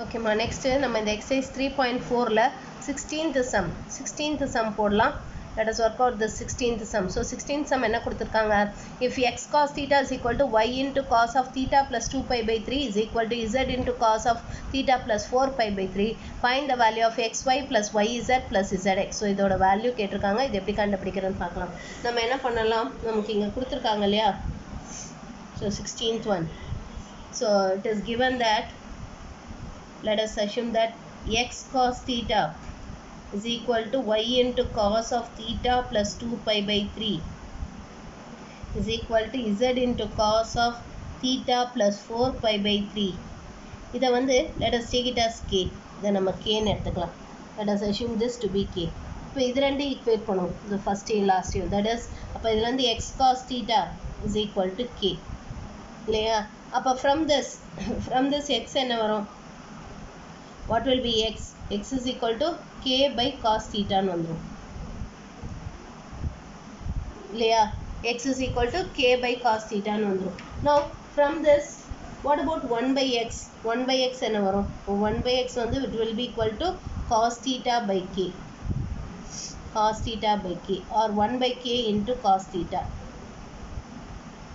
Okay ma, next நம்ம இந்த exercise 3.4ல 16th sum போடலாம். Let us work out the 16th sum. So 16th sum என்ன கொடுத்திருக்காங்க? If x cos theta is equal to y into cos of theta plus 2 pi by 3 is equal to z into cos of theta plus 4 pi by 3, find the value of xy plus yz plus zx. So இதோட value கேட்டிருக்காங்க. இது எப்படி கண்டுபிடிக்கிறதுன்னு பார்க்கலாம். நம்ம என்ன பண்ணலாம்? நமக்கு இங்க கொடுத்திருக்காங்க இல்லையா? So 16th one. So it is given that, let us assume that x cos theta is equal to y into cos of theta plus 2 pi by 3 is equal to z into cos of theta plus 4 pi by 3. இதை வந்து let us take it as k. இதை நம்ம k ன்னு எடுத்துக்கலாம். Let us assume this to be k. இப்போ இது ரெண்டு equate பண்ணும். the first year last year, that is அப்போ இதுல இருந்து x cos theta is equal to k இல்லையா? அப்போ from this x என்ன வரும்? What will be x? X is equal to k by cos theta ன்னு வந்துரும் இல்லையா? x is equal to k by cos theta ன்னு வந்துரும். Now from this, what about 1 by x? 1 by x என்ன வரும்? 1 by x வந்து it will be equal to cos theta by k. Cos theta by k or 1 by k into cos theta.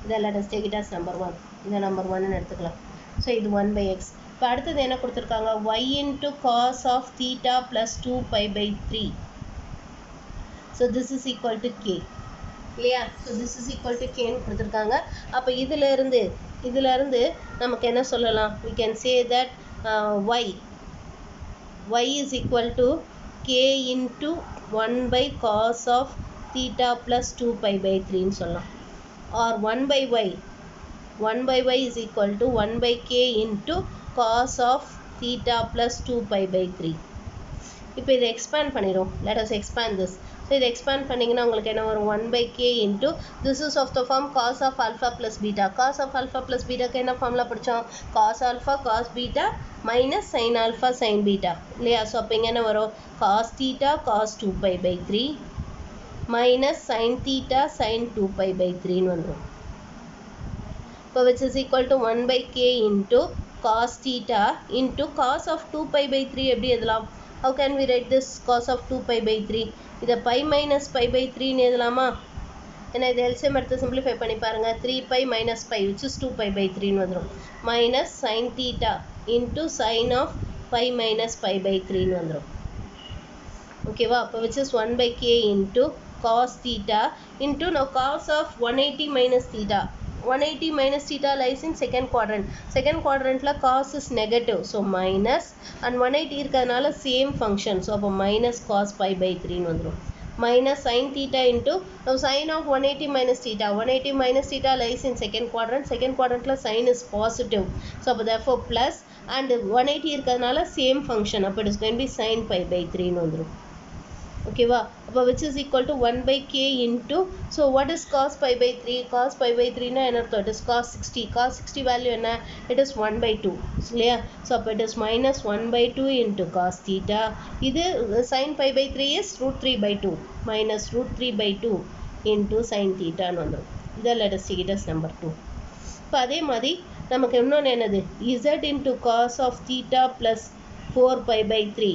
Then let us take it as number 1. இந்த number 1 ன்னு எடுத்துக்கலாம். So இது 1 by x. இப்போ அடுத்தது என்ன கொடுத்திருக்காங்க? y into cos of theta plus 2 pi by 3. So this is equal to k இல்லையா? So this is equal to k ன்னு கொடுத்திருக்காங்க. அப்போ இதுல இருந்து நமக்கு என்ன சொல்லலாம்? We can say that y is equal to k into 1 by cos of theta plus 2 pi by 3 ன்னு சொல்லலாம். Or 1 by y is equal to 1 by k into cos of theta plus 2 pi by 3. இப்போ இதை expand பண்ணிரும். Let us expand this. So இதை expand பண்ணிங்கன்னா உங்களுக்கு என்ன வரும்? 1 by k into, this is of the form cos of alpha plus beta. Cos of alpha plus beta க்கு என்ன formula படிச்சோம்? cos alpha cos beta minus sin alpha sin beta இல்லையா? So அப்போ இங்கே என்ன வரும்? cos theta cos 2 pi by 3 minus sin theta sin 2 pi by 3 ன்னு வந்துரும். இப்போ which is equal to 1 by k into cos theta into cos of 2 pi by 3 எப்படி எழுதலாம்? How can we write this cos of 2 pi by 3? இதை pi minus pi by 3 ன்னு எழுதலாமா? ஏன்னா இது LCM எடுத்து simplify பண்ணி பாருங்க. 3 pi minus pi which is 2 pi by 3 ன்னு வந்துரும். minus sin theta into sin of pi minus pi by 3 ன்னு வந்துரும். ஓகேவா? அப்போ which is 1 by k into cos theta into now cos of 180 minus theta. 180 minus theta lies in second quadrant. Second quadrantல cos is negative. So minus and 180 இருக்கிறதுனால same function. So அப்போ minus cos pi by 3 ன்னு வந்துரும். Minus sin theta into, now sin of 180 minus theta. 180 minus theta lies in second quadrant. Second quadrantல sin is positive. So அப்போ therefore plus and 180 இருக்கிறதுனால same function. அப்போ it is going to be sin pi by 3 ன்னு வந்துரும். ஓகேவா? அப்போ which is equal to 1 by k into, so what is cos pi by 3? cos pi by 3 னா என்ன அர்த்தம்? it is cos 60. cos 60 value என்ன? it is 1 by 2 இல்லையா? so அப்போ it is minus 1 by 2 into cos theta. இது sin pi by 3 is root 3 by 2 minus root 3 by 2 into sin theta ன்னு வந்துடும். இதை let us take it as number 2. இப்போ அதே மாதிரி நமக்கு இன்னொன்று என்னது? z into cos of theta plus 4 pi by 3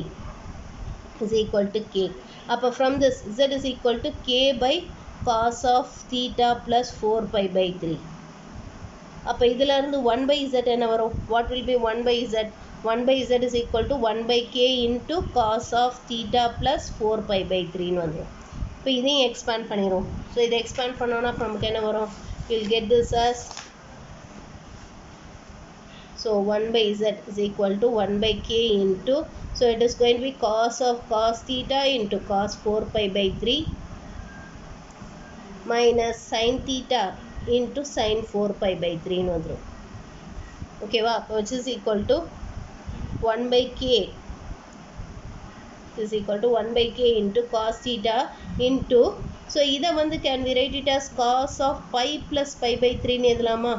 is equal to k. அப்போ from this z is equal to k by cos of theta plus 4 pi by 3. அப்போ இதில் இருந்து 1 by z என்ன வரும்? what will be 1 by z? 1 by z is equal to 1 by k into cos of theta plus 4 pi by 3 ன்னு வந்துடும். இப்போ இதையும் expand பண்ணிடும். ஸோ இதை expand பண்ணோன்னா நமக்கு என்ன வரும்? you'll get this as, so 1 by z is equal to 1 by k into, so it is going to be cos of cos theta into cos 4 pi by 3 minus sin theta into sin 4 pi by 3 ன்னு வந்துரும். ஓகேவா? which is equal to 1 by k is equal to 1 by k into cos theta into, so இதை வந்து can we write it as cos of pi plus pi by 3 ன்னு எழுதலாமா?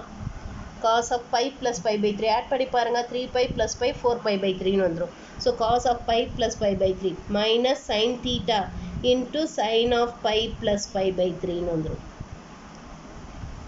cos of pi plus pi by 3 add பண்ணி பாருங்க. 3 pi plus pi 4 pi by 3 ன்னு வந்துரும். so cos of pi plus pi by 3 minus sin theta into sin of pi plus pi by 3 ன்னு வந்துரும்.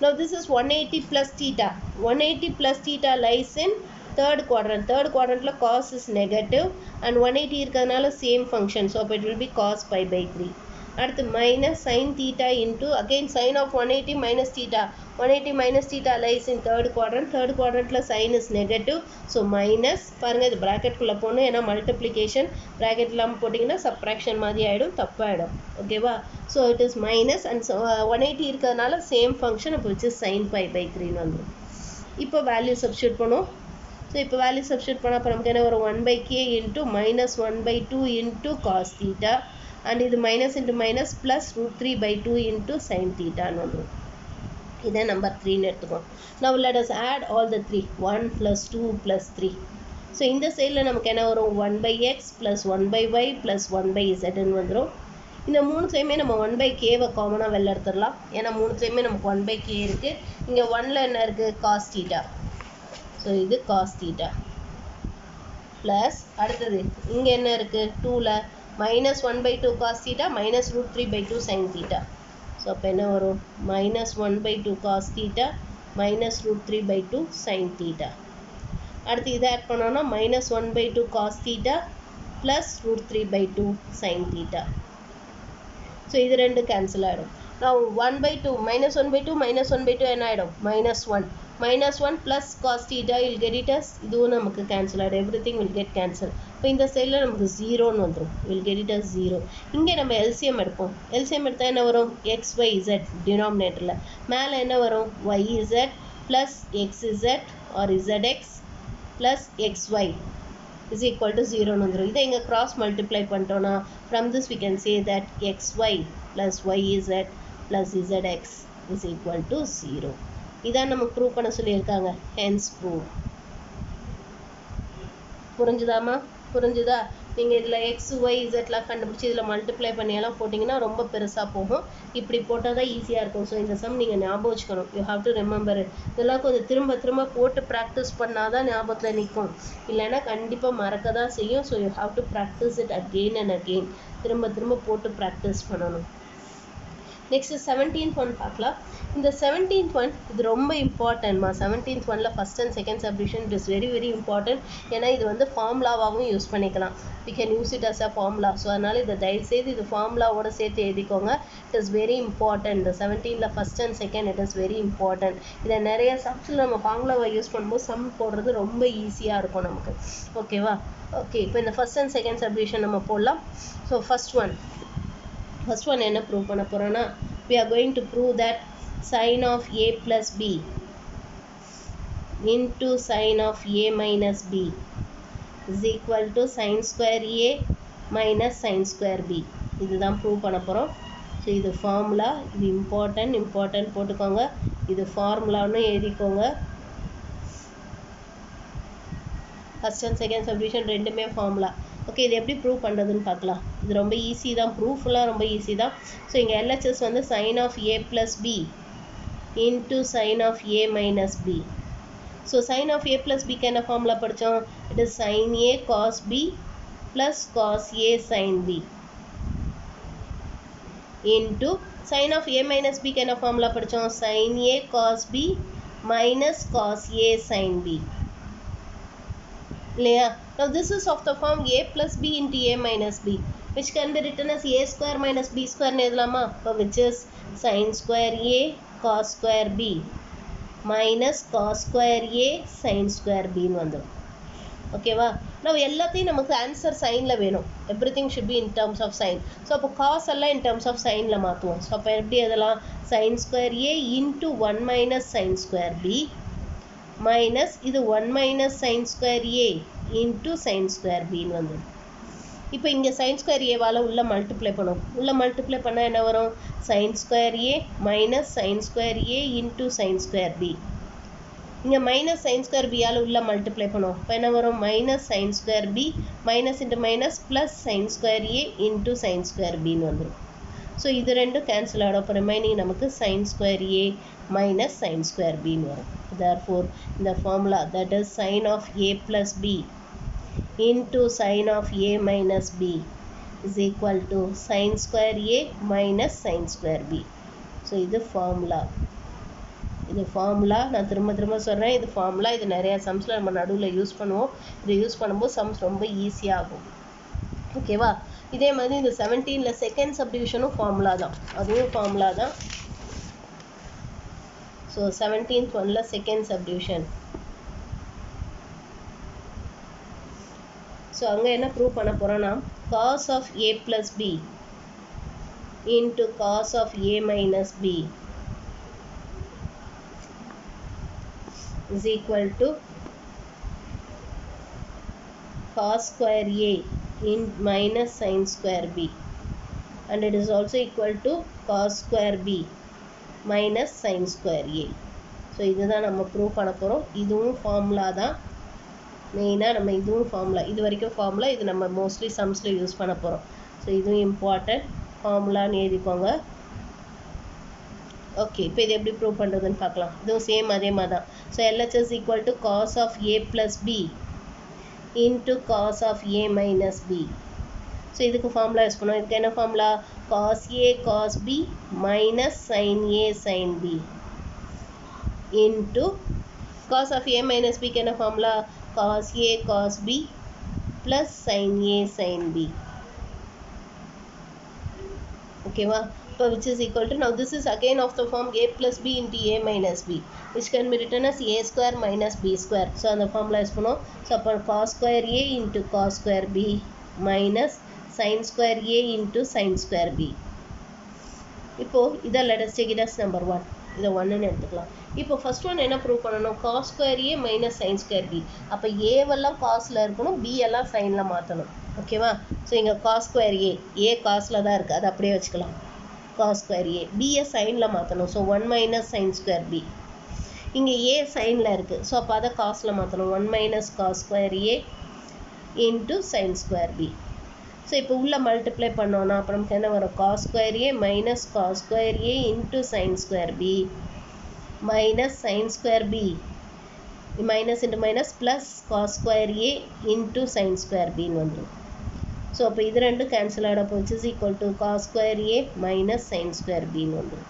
now this is 180 plus theta. 180 plus theta lies in third quadrant cos is negative and 180 இருக்கறனால same function, so it will be cos pi by 3. அடுத்து minus sin theta into again sin of 180 minus theta. 180 minus theta lies in third quadrantல sin is negative, so minus பாருங்க இது bracket குள்ள போணும், ஏன்னா multiplication bracket இல்லாம போட்டிங்கன்னா subtraction மாதிரி ஆயிடும், தப்பாயிடும். ஓகேவா? so it is minus and so, 180 இருக்கறனால same function, which is sin pi by 3 வந்துரும். இப்போ value substitute பண்ணும். so இப்போ value substitute பண்ணா அப்ப நமக்கு என்ன வரும்? 1 by k into minus 1 by 2 into cos theta and இது minus into minus plus root 3 by 2 into sin theta ன்னு வந்துரும். இதை number 3 ன்னு எடுத்துக்கோ. now let us add all the 3. 1 plus 2 plus 3. so இந்த சைடில் நமக்கு என்ன வரும்? 1 by x plus 1 by y plus 1 by z ன்னு வந்துரும். இந்த மூணுத்தையுமே நம்ம 1 by k வை காமனாக வெளில எடுத்துடலாம், ஏன்னா மூணுத்தையுமே நமக்கு 1 by k இருக்கு. இங்கே 1ல என்ன இருக்கு? cos theta. ஸோ இது cos theta ப்ளஸ் அடுத்தது இங்கே என்ன இருக்கு? 2ல minus 1 by 2 cos theta minus root 3 by 2 sin theta. So அப்போ என்ன வரும்? minus 1 by 2 cos theta minus root 3 by 2 sin theta. அடுத்து இதை ஆட் பண்ணோம்னா minus 1 by 2 cos theta plus root 3 by 2 sin theta. So இது ரெண்டு கேன்சல் ஆகிடும். now 1 by 2 minus 1 by 2 minus 1 by 2 என்ன ஆகிடும்? minus 1 minus 1 plus cos theta you'll get it as இதுவும் நமக்கு கேன்சல் ஆகிடும், everything will get cancel. இப்போ இந்த சைடில் நமக்கு 0ன்னு வந்துடும், we'll get it as 0. இங்கே நம்ம LCM எடுப்போம். LCM எடுத்தால் என்ன வரும்? xyz டினாமினேட்டரில், மேலே என்ன வரும்? yz plus xz or zx plus xy is equal to 0ன்னு வந்துடும். இதை இங்கே cross multiply பண்ணிட்டோன்னா from this we can say that xy plus yz plus zx is equal to 0. இதான் நமக்கு ப்ரூவ் பண்ண சொல்லியிருக்காங்க, hence prove. புரிஞ்சுதாமா? புரிஞ்சுதா? நீங்கள் இதில் எக்ஸ் ஒய் இசட்லாம் கண்டுபிடிச்சி இதில் மல்டிப்ளை பண்ணியெல்லாம் போட்டிங்கன்னா ரொம்ப பெருசாக போகும். இப்படி போட்டால் தான் ஈஸியாக இருக்கும். ஸோ இந்த சம் நீங்கள் ஞாபகம் வச்சுக்கணும். You have to remember it. இதெல்லாம் கொஞ்சம் திரும்ப திரும்ப போட்டு ப்ராக்டிஸ் பண்ணால் தான் ஞாபகத்தில் நிற்கும், இல்லைன்னா கண்டிப்பாக மறக்க தான் செய்யும். So you have to practise it again and again. திரும்ப திரும்ப போட்டு ப்ராக்டிஸ் பண்ணணும். நெக்ஸ்ட் 17th ஒன் பார்க்கலாம். இந்த 17th ஒன் இது ரொம்ப இம்பார்ட்டன்ட்மா. 17th ஒன்ல first and second subdivision it is very very important. ஏன்னா இது வந்து ஃபார்முலாவாகவும் யூஸ் பண்ணிக்கலாம். We can use it as a formula. So அதனால் இதை தயவுசெய்து இது ஃபார்முலாவோட சேர்த்து எழுதிக்கோங்க. It is very important. இந்த 17th first and second it is very important. இதை நிறைய சம்ஸில் நம்ம ஃபார்முலாவை யூஸ் பண்ணும்போது சம் போடுறது ரொம்ப ஈஸியாக இருக்கும் நமக்கு. ஓகேவா? ஓகே, இப்போ இந்த ஃபஸ்ட் அண்ட் செகண்ட் சப்டிவிஷன் நம்ம போடலாம். ஸோ ஃபஸ்ட் ஒன் என்ன ப்ரூவ் பண்ண போகிறோன்னா, we are going to prove that sin of a plus b into sin of a minus b is equal to sin square a minus sin square b. இதுதான் prove பண்ண போகிறோம். So இது formula, இது important போட்டுக்கோங்க. இது ஃபார்முலான்னு எழுதிக்கோங்க. First and second subdivision ரெண்டுமே formula. Okay, இது எப்படி ப்ரூவ் பண்ணுறதுன்னு பார்க்கலாம். இது ரொம்ப ஈஸி தான், ப்ரூஃபுல்லாக ரொம்ப ஈஸி தான். ஸோ இங்கே எல்ஹெச்எஸ் வந்து sine of A plus B into sine of A minus B. So sine of A plus பிக்கு என்ன ஃபார்முலா படித்தோம்? It is sine A cos B plus cos A sine B into sine of A minus பிக்கு என்ன formula படித்தோம்? Sine A cos B minus cos A sine B இல்லையா? Now this is of the form a plus b into a minus b, which can be written as a square minus b square னு எழுதலாமா? which is sin square a cos square b minus cos square a sin square b னு வந்துடும். ஓகேவா? now எல்லாத்தையும் நமக்கு answer சைனில் வேணும். everything should be in terms of sin. So அப்போ cos எல்லாம் in terms of சைனில் மாற்றுவோம். ஸோ அப்போ எப்படி எழுதலாம்? sin square a into 1 minus sin square b minus இது 1 minus sin square a into sin square b ன்னு வந்துடும். இப்போ இங்கே sin square a வால் உள்ள மல்டிப்ளை பண்ணும். உள்ள மல்டிப்ளை பண்ணால் என்ன வரும்? sin square a minus sin square a into sin square b. இங்கே minus sin square b all உள்ள மல்டிப்ளை பண்ணும். இப்போ என்ன வரும்? Minus sin square b minus into minus plus sin square a into sin square b ன்னு வந்துடும். So இது ரெண்டும் கேன்சல் ஆகிடும். அப்போ ரிமைனிங் நமக்கு sin square a minus sin square b ன்னு வரும். therefore the formula that is sin of a plus b into sin of a minus b is equal to sin square a minus sin square b. so இது formula. இது formula, நான் திரும்ப சொல்கிறேன், இது formula. இது நிறையா சம்ஸில் நம்ம நடுவில் யூஸ் பண்ணுவோம். இதை யூஸ் பண்ணும்போது சம்ஸ் ரொம்ப ஈஸியாகும். ஓகேவா? இதே மாதிரி இந்த 17ல் செகண்ட் சப்டிவிஷனும் ஃபார்முலா தான், அதுவும் ஃபார்முலா தான். ஸோ 17th ஒன்ல செகண்ட் சப்டிவிஷன். ஸோ அங்கே என்ன ப்ரூவ் பண்ண போகிறோன்னா, cos of a plus b into cos of a minus b is equal to cos square a in minus sin square b, and it is also equal to cos square b minus sin square a. So இதுதான் நம்ம prove பண்ண போகிறோம். இதுவும் formula தான். மெயினாக நம்ம இதுவும் formula, இது வரைக்கும் ஃபார்முலா. இது நம்ம மோஸ்ட்லி சம்ஸில் யூஸ் பண்ண போகிறோம். ஸோ இதுவும் இம்பார்ட்டன்ட், ஃபார்முலான்னு எழுதிக்கோங்க. ஓகே, இப்போ இது எப்படி ப்ரூவ் பண்ணுறதுன்னு பார்க்கலாம். இதுவும் சேம் அதே மாதிரி தான். So LHS equal to cos of a plus b into cos of a minus b. So இதுக்கு ஃபார்முலா யூஸ் பண்ணுவோம். இதுக்கு என்ன formula? cos a cos b minus sin a sin b into cos of a minus b க்கு என்ன formula? cos a cos b plus sin a sin b. ஓகேவா? இப்போ which is equal to, now this is again of the form a plus b into a minus b, which can be written as a square minus b square. So அந்த formula use பண்ணுவோம். So அப்போ cos square a into cos square b minus sin square a into sin square b. இப்போது இதை let us take it as number 1. இதை 1ன்னு எடுத்துக்கலாம். இப்போ first one என்ன prove பண்ணணும்? cos square a minus sin square b. அப்போ ஏவெல்லாம் காஸில் இருக்கணும், b எல்லாம் சைனில் மாற்றணும். ஓகேவா? ஸோ இங்கே cos square a காஸில் தான் இருக்குது, அது அப்படியே வச்சுக்கலாம். cos square a, b சைனில் மாற்றணும். So 1 minus sin square b. இங்கே a சைனில் இருக்குது, ஸோ அப்போ அதை காஸில் மாற்றணும். 1 minus cos square a into sin square b. So இப்போ உள்ளே மல்டிப்ளை பண்ணோன்னா அப்போ நமக்கு என்ன வரும்? cos square a minus cos square a into sin square b minus sin square b, minus into minus plus cos square a into sin square b ன்னு வந்துடும். So அப்போ இது ரெண்டும் கேன்சல் ஆகிடும். which is equal to cos square a minus sin square b ன்னு வந்துடும்.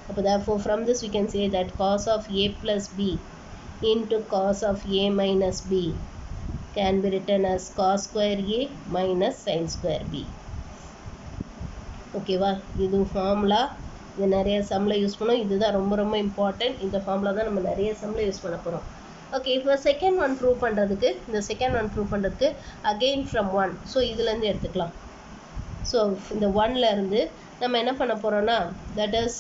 அப்போ therefore from this we can say that cos of a plus b into cos of a minus b can be written as cos square a minus sin square b. ஓகேவா? இது formula. இது நிறைய சம்மில் use பண்ணோம். இதுதான் ரொம்ப important. இந்த formula தான் நம்ம நிறைய சம்மில் யூஸ் பண்ண போகிறோம். ஓகே, இப்போ செகண்ட் ஒன் ப்ரூவ் பண்ணுறதுக்கு, இந்த செகண்ட் ஒன் ப்ரூவ் பண்ணுறதுக்கு அகெயின் ஃப்ரம் 1. ஸோ இதுலேருந்து எடுத்துக்கலாம். ஸோ இந்த 1லேருந்து நம்ம என்ன பண்ண போகிறோன்னா, that is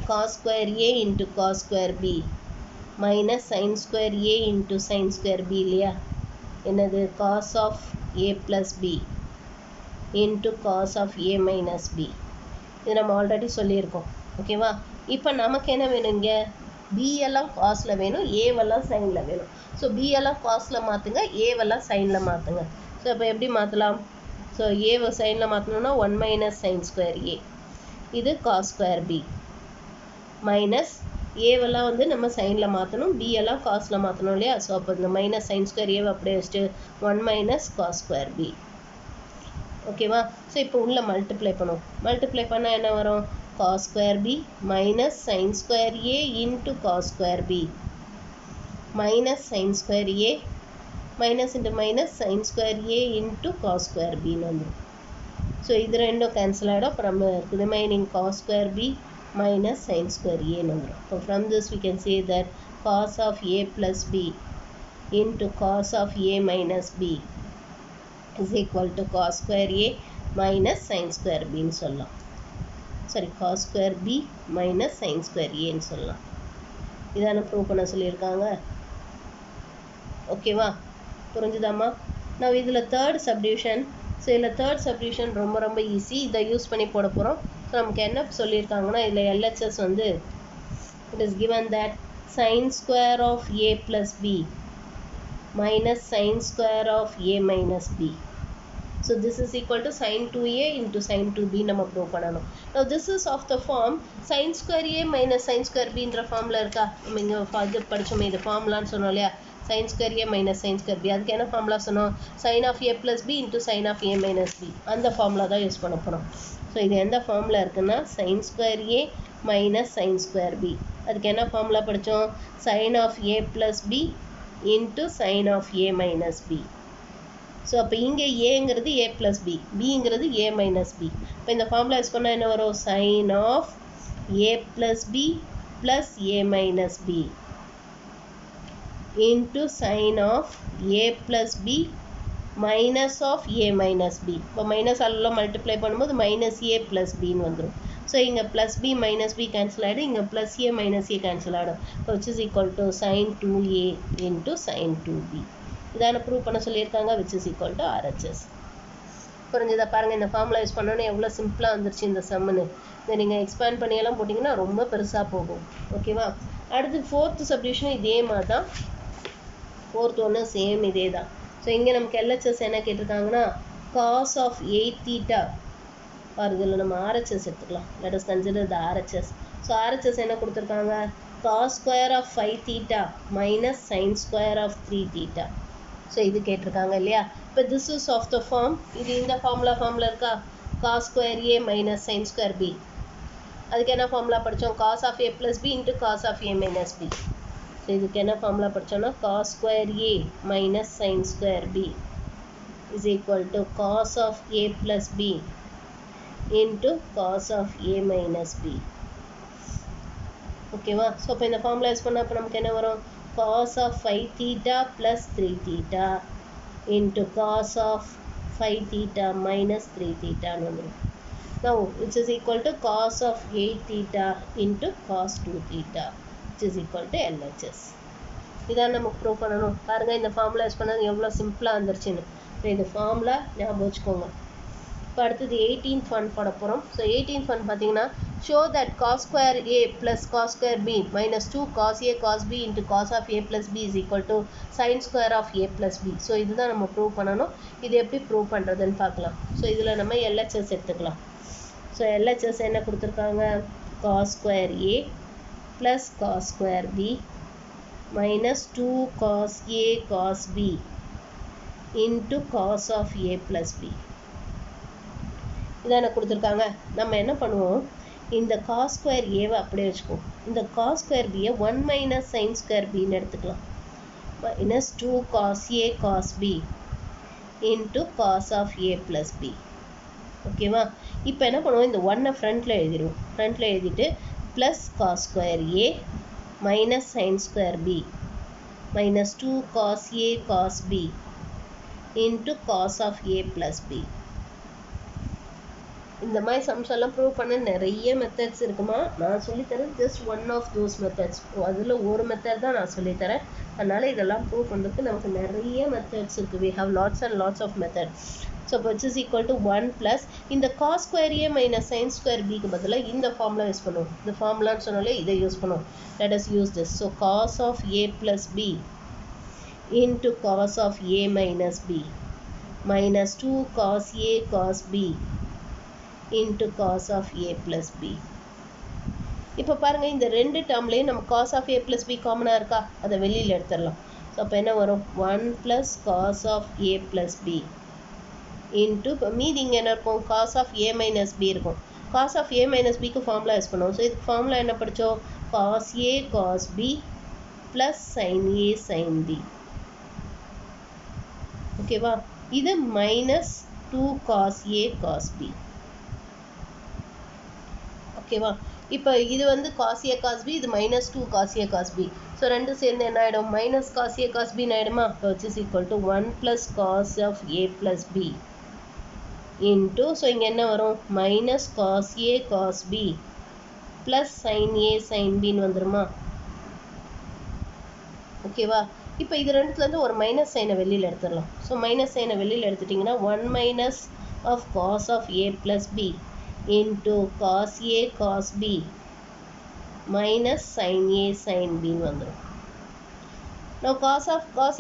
cos square a into cos square b minus sin square a into sin square b இல்லையா? என்னது? cos of a plus b into cos of a minus b. இது நம்ம ஆல்ரெடி சொல்லியிருக்கோம். ஓகேவா? இப்போ நமக்கு என்ன வேணும்? இங்கே b எல்லாம் காஸில் வேணும், ஏவெல்லாம் சைனில் வேணும். ஸோ b எல்லாம் காஸில் மாற்றுங்க, ஏவெல்லாம் சைனில் மாற்றுங்க. ஸோ இப்போ எப்படி மாற்றலாம்? ஸோ ஏவை சைனில் மாற்றணும்னா 1 minus sin square a, இது cos square b மைனஸ் ஏவெல்லாம் வந்து நம்ம சைனில் மாற்றணும், b எல்லாம் காஸில் மாற்றணும் இல்லையா? ஸோ அப்போ இந்த மைனஸ் சைன் ஸ்கொயர் ஏவை அப்படியே வச்சுட்டு 1 minus cos square b. ஓகேவா? ஸோ இப்போ உள்ள மல்டிப்ளை பண்ணுவோம். மல்டிப்ளை பண்ணால் என்ன வரும்? cos square b minus sin square a into cos square b minus sin square a minus into minus sin square a into cos square b ன்னு வந்துடும். So இது ரெண்டும் கேன்சல் ஆகிடும். அப்போ நம்ம remaining cos square b minus sin square a ன்னு வந்துடும். So from this we can say that cos of a plus b into cos of a minus b is equal to cos square a minus sin square b ன்னு சொல்லலாம். சரி, cos square b minus sin square a ன்னு சொல்லலாம். இதான prove பண்ண சொல்லியிருக்காங்க. ஓகேவா? புரிஞ்சுதாம்மா? நான் இதில் தேர்ட் சப்டிவிஷன். ஸோ இதில் தேர்ட் சப்டிவிஷன் ரொம்ப ஈஸி. இதை யூஸ் பண்ணி போட போகிறோம். ஸோ நமக்கு என்ன சொல்லியிருக்காங்கன்னா, இதில் LHS வந்து it is given that sin square of a plus b minus sin square of a minus b. So this is equal to sin 2a into sin 2b நம்ம ப்ரூவ் பண்ணணும். Now this is of the form sin square a minus sin square b என்ற formula இருக்கா? நம்ம இங்கே இது படித்தோமே, இது ஃபார்முலான்னு சொன்னோம் இல்லையா? sin square a minus sin square b. அதுக்கு என்ன ஃபார்முலா சொன்னோம்? sin of a plus b into sin of a minus b. அந்த ஃபார்முலா தான் யூஸ் பண்ண போகிறோம். ஸோ இது எந்த ஃபார்முலா இருக்குன்னா sin square a minus sin square b. அதுக்கு என்ன ஃபார்முலா படித்தோம்? sin of a plus b into sin of a minus b. So அப்போ இங்கே ஏங்கிறது a plus b, bங்கிறது a minus b. இப்போ இந்த ஃபார்முலா யூஸ் பண்ணால் என்ன வரும்? sin of a plus b plus a minus b into sin of a plus b minus of a minus b. இப்போ minus எல்லாம் மல்டிப்ளை பண்ணும்போது மைனஸ் a plus bன்னு வந்துடும். So இங்கே plus b minus b cancel ஆகிடும், இங்கே plus a minus a cancel ஆகிடும். which is equal to sin 2a into sin 2b. இதான prove பண்ண சொல்லியிருக்காங்க, which is equal to RHS. புரிஞ்சுதா? பாருங்கள், இந்த ஃபார்முலா யூஸ் பண்ணோன்னே எவ்வளோ சிம்பிளாக வந்துருச்சு இந்த சம்முன்னு. இதை நீங்கள் எக்ஸ்பேண்ட் பண்ணியெல்லாம் போட்டிங்கன்னா ரொம்ப பெருசாக போகும். ஓகேவா? அடுத்து ஃபோர்த்து சப்டிவிஷனும் இதே மாதிரி தான். ஃபோர்த் ஒன்று சேம் இதே தான். ஸோ இங்கே நமக்கு LHS என்ன கேட்டிருக்காங்கன்னா cos of 8 theta. இதில் நம்ம RHS எடுத்துக்கலாம். let us consider the RHS. So RHS என்ன கொடுத்துருக்காங்க? cos square of 5 theta minus sin square of 3 theta. So இது கேட்டிருக்காங்க இல்லையா? இப்போ this is of the form, இது இந்த ஃபார்முலா இருக்கா? cos square a minus sin square b. அதுக்கு என்ன ஃபார்முலா படித்தோம்? cos of a plus b into cos of a minus b. So இதுக்கு என்ன formula படித்தோம்னா cos square a minus sin square b is equal to cos of a plus b into cos of a minus b. ஓகேவா? So இப்போ இந்த formula use பண்ணால் இப்போ நமக்கு என்ன வரும்? cos of 5 theta plus 3 theta into cos of 5 theta minus 3 theta வந்துடும். Now which is equal to cos of 8 theta into cos 2 theta which is equal to LHS. இதான் நம்ம ப்ரூவ் பண்ணணும். பாருங்கள், இந்த ஃபார்முலா யூஸ் பண்ணது எவ்வளோ சிம்பிளாக வந்துருச்சுன்னு. ஸோ இந்த ஃபார்முலா ஞாபகம் வச்சுக்கோங்க. இப்போ அடுத்தது 18th ஒன் போட போகிறோம். ஸோ 18th ஒன் பார்த்தீங்கன்னா show that cos square a plus cos square b minus 2 cos a cos b into cos of a plus b is equal to sin square of a plus b. So இதுதான் நம்ம prove பண்ணணும். இது எப்படி prove பண்ணுறதுன்னு பார்க்கலாம். So இதில் நம்ம LHS எடுத்துக்கலாம். ஸோ LHS என்ன கொடுத்துருக்காங்க? cos square a plus cos square b minus 2 cos a cos b into cos of a plus b. இதான கொடுத்துருக்காங்க. நம்ம என்ன பண்ணுவோம்? இந்த cos square a அப்படியே வச்சுக்குவோம். இந்த cos square b 1 minus sin square bன்னு எடுத்துக்கலாம். minus 2 cos a cos b into cos of a plus b. ஓகேவா? இப்போ என்ன பண்ணுவோம்? இந்த 1 ஃப்ரண்ட்டில் எழுதிடுவோம். ஃப்ரண்ட்டில் எழுதிட்டு plus cos square a minus sin square b minus 2 cos a cos b into cos of a plus b. இந்த மாதிரி சம்ஸ் எல்லாம் ப்ரூவ் பண்ண நிறைய மெத்தட்ஸ் இருக்குமா? நான் சொல்லித்தரேன் just one of those methods. அதில் ஒரு மெத்தட் தான் நான் சொல்லித்தரேன். அதனால் இதெல்லாம் ப்ரூவ் பண்ணுறதுக்கு நமக்கு நிறைய மெத்தட்ஸ் இருக்குது. we have lots and lots of methods. So which is equal to 1 plus இந்த cos square a minus sin square b க்கு பதிலாக இந்த ஃபார்முலா யூஸ் பண்ணுவோம். இந்த ஃபார்முலான்னு சொன்னாலே இதை யூஸ் பண்ணுவோம். let us use this. so cos of a plus b into cos of a minus b minus 2 cos a cos b into cos of a plus b. இப்போ பாருங்கள், இந்த ரெண்டு டேர்ம்லேயும் நம்ம cos of a plus b காமனாக இருக்கா? அதை வெளியில் எடுத்துடலாம். ஸோ அப்போ என்ன வரும்? 1 plus cos of a plus b into இப்போ மீதி இங்கே என்ன இருக்கும்? cos of a minus b இருக்கும். cos of a minus bக்கு ஃபார்முலா யூஸ் பண்ணுவோம். ஸோ இதுக்கு ஃபார்முலா என்ன படித்தோம்? cos a cos b plus sin a sin b. ஓகேவா? இது minus 2 cos a cos b. ஓகேவா? இப்போ இது வந்து cos a cos b, இது minus 2 cos a cos b. So ரெண்டு சேர்ந்து என்ன ஆகிடும்? Minus cos a cos b ஆகிடுமா? which is equal to 1 plus cos of a plus b into so இங்கே என்ன வரும்? Minus cos a cos b plus sin a sin bன்னு வந்துருமா? ஓகேவா? இப்போ இது ரெண்டுத்துலேருந்து ஒரு மைனஸ் சைனை வெளியில் எடுத்துடலாம். ஸோ மைனஸ் சைனை வெளியில் எடுத்துட்டிங்கன்னா 1 minus of cos of a plus b into cos a cos b minus sin a sin b வந்துரும். Now cos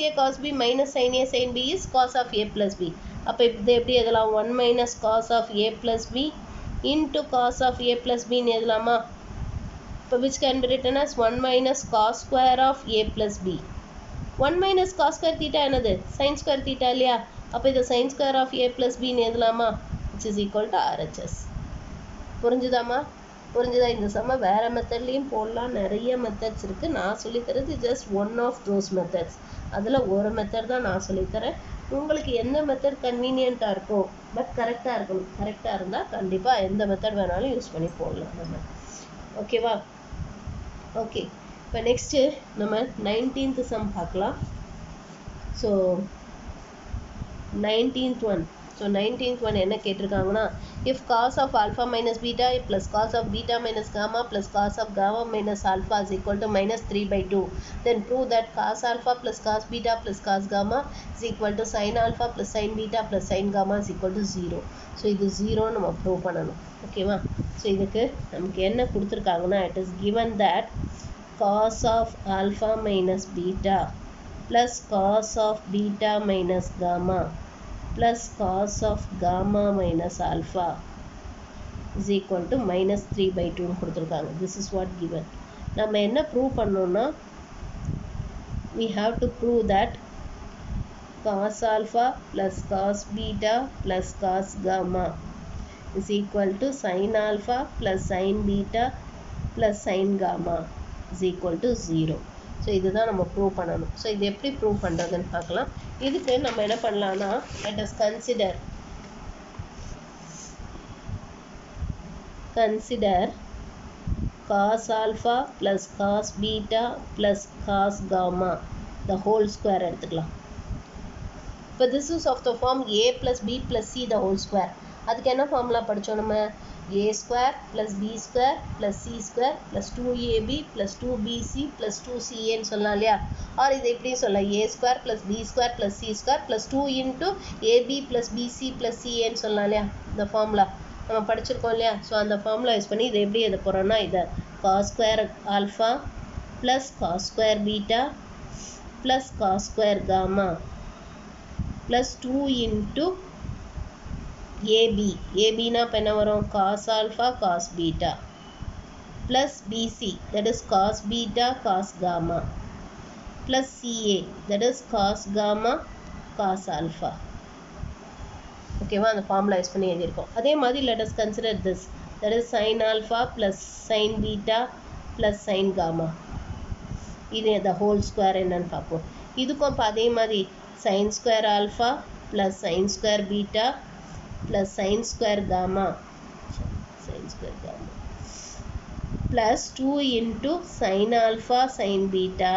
a cos b minus sin a sin b is cos of a plus b. அப்போ இது எப்படி எழுதலாம்? 1 minus cos of a plus b into cos of a plus b ன்னு எழுதலாமா? இப்போ which can be written as 1 minus cos square of a plus b. 1 minus cos square theta என்னது? sin square theta இல்லையா? அப்போ இது sin square of a plus b ன்னு எழுதலாமா? which is equal to RHS. புரிஞ்சுதாமா? புரிஞ்சுதா? இந்த சம்ம வேறு மெத்தட்லேயும் போடலாம், நிறைய மெத்தட்ஸ் இருக்குது. நான் சொல்லித்தரது just one of those methods. அதில் ஒரு மெத்தட் தான் நான் சொல்லித்தரேன். உங்களுக்கு எந்த மெத்தட் கன்வீனியண்ட்டாக இருக்கும், பட் கரெக்டாக இருக்கணும். கரெக்டாக இருந்தால் கண்டிப்பாக எந்த மெத்தட் வேணாலும் யூஸ் பண்ணி போடலாம் நம்ம. ஓகேவா? ஓகே, இப்போ நெக்ஸ்ட்டு நம்ம 19th சம் பார்க்கலாம். So 19th one. So 19th one என்ன கேட்டிருக்காங்கன்னா, if cos of alpha minus beta plus cos of beta minus gamma plus cos of gamma minus alpha is equal to -3/2, then prove that cos alpha plus cos beta plus cos gamma is equal to sine alpha plus sine beta plus sine gamma is equal to 0. So இது 0 நம்ம prove பண்ணணும். ஓகேவா? So இதுக்கு நமக்கு என்ன கொடுத்துருக்காங்கன்னா, it is given that cos of alpha minus beta plus cos of beta minus gamma plus cos of gamma minus alpha is equal to -3/2 கொடுத்துருக்காங்க. This is what given. நம்ம என்ன ப்ரூவ் பண்ணோம்னா, we have to prove that cos alpha plus cos beta plus cos gamma is equal to sin alpha plus sin beta plus sin gamma is equal to 0. So இதுதான் நம்ம prove பண்ணணும். So இது எப்படி prove பண்ணுறதுன்னு பார்க்கலாம். இதுக்கு நம்ம என்ன பண்ணலான்னா, let us consider cos alpha plus cos beta plus cos gamma the whole square எடுத்துக்கலாம். இப்போ this is of the form a plus b plus c the whole square. அதுக்கு என்ன ஃபார்முலா படித்தோம் நம்ம? a square plus b square plus c square plus 2ab plus 2bc plus 2ca ன்னு சொல்லலாம் இல்லையா? R இது எப்படி சொல்லலாம்? a square plus b square plus c square plus 2 into ab plus bc plus ca ன்னு சொல்லலாம் இல்லையா? இந்த ஃபார்முலா நம்ம படிச்சிருக்கோம் இல்லையா? ஸோ அந்த ஃபார்முலா யூஸ் பண்ணி இதை எப்படி எதை போகிறோன்னா, இதை cos square alpha plus cos square beta plus cos square gamma plus 2 into AB. AB na இப்போ என்ன வரும்? cos alpha cos beta plus BC, that is cos beta cos gamma plus CA, that is cos gamma cos alpha. ஓகேவா? அந்த formula use பண்ணி எழுதியிருக்கோம். அதே மாதிரி let us consider this, that is sin alpha plus sin beta plus sin gamma. இது the whole square என்னன்னு பார்ப்போம். இதுக்கும் இப்போ அதே மாதிரி sin square alpha plus sin square beta plus sin square gamma plus 2 into sin alpha sin beta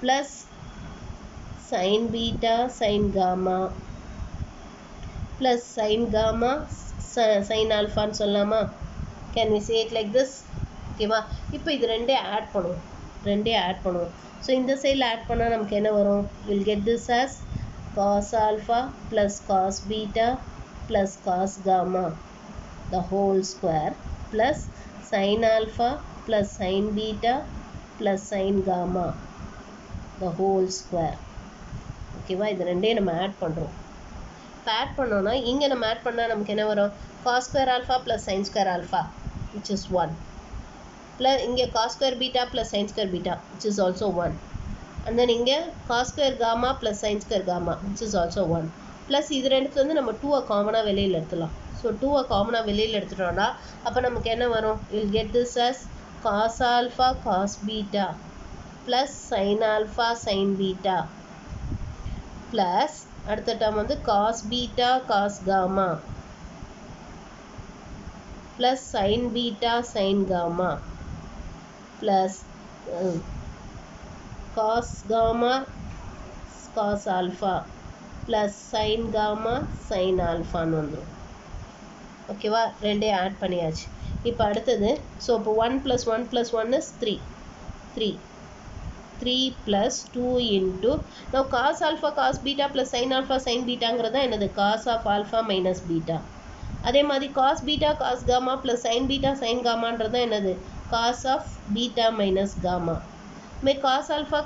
plus sin beta sin gamma plus sin gamma sin alpha ன்னு சொல்லலாமா? Can we say it like this? ஓகேவா? இப்போ இது ரெண்டே add பண்ணுவோம். So இந்த சைடில் add பண்ணால் நமக்கு என்ன வரும்? we'll get this as cos alpha plus cos beta plus cos gamma the whole square plus sin alpha plus sin beta plus sin gamma the whole square. ஓகேவா? இது ரெண்டே நம்ம ஆட் பண்ணுறோம். இப்போ ஆட் பண்ணோன்னா இங்கே நம்ம ஆட் பண்ணால் நமக்கு என்ன வரும்? cos square alpha plus sin square alpha which is 1 plus இங்கே cos square beta plus sin square beta which is also 1, and then இங்கே cos square gamma plus sin square gamma which is also 1. Plus இது ரெண்டுத்துல வந்து நம்ம 2 காமனாக வெளியில் எடுத்துடலாம். So 2 காமனாக வெளியில் எடுத்துட்டோம்னா அப்போ நமக்கு என்ன வரும்? we'll get this as cos alpha cos beta plus sin alpha sin beta plus அடுத்த டேர்ம் வந்து cos beta cos gamma plus sin beta sin gamma plus cos gamma cos alpha plus sin gamma sin alpha ன்னு வந்துடும். ஓகேவா? ரெண்டே add பண்ணியாச்சு. இப்போ அடுத்தது, so இப்போ 1 plus 1 plus 1 is 3 plus 2 into now cos alpha cos beta plus sin alpha sin betaங்கிறது தான் என்னது? cos of alpha minus beta. அதே மாதிரி cos beta cos gamma plus sin beta sin gammaன்றது தான் என்னது? cos of beta minus gamma. में cos alpha